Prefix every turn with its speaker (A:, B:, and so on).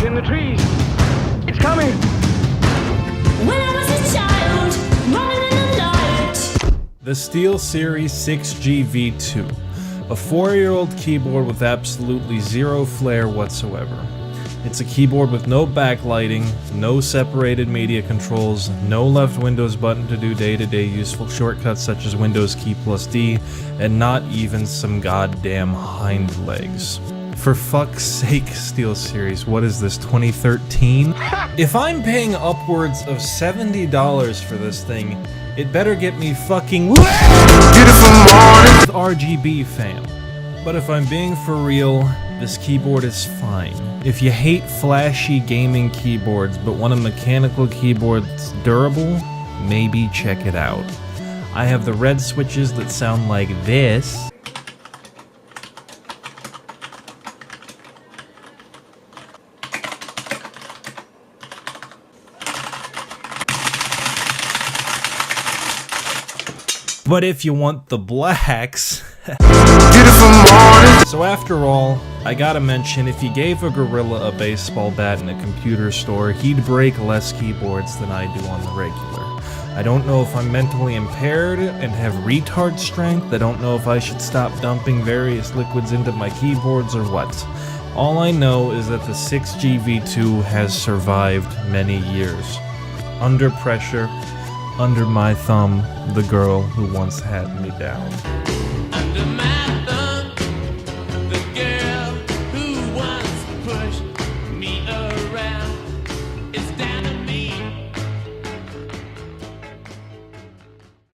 A: in the trees. It's coming.
B: When I was a child, running in the light.
C: The SteelSeries 6G V2, a 4-year-old keyboard with absolutely zero flair whatsoever. It's a keyboard with no backlighting, no separated media controls, no left Windows button to do day-to-day useful shortcuts such as Windows key plus D, and not even some goddamn hind legs. For fuck's sake, SteelSeries, what is this, 2013? If I'm paying upwards of $70 for this thing, it better get me fucking with RGB, fam. But if I'm being for real, this keyboard is fine. If you hate flashy gaming keyboards but want a mechanical keyboard that's durable, maybe check it out. I have the red switches that sound like this. But if you want the blacks... So after all, I gotta mention, if you gave a gorilla a baseball bat in a computer store, he'd break less keyboards than I do on the regular. I don't know if I'm mentally impaired and have retard strength. I don't know if I should stop dumping various liquids into my keyboards or what. All I know is that the 6G V2 has survived many years. Under pressure, under my thumb, the girl who once had me down.
B: Under my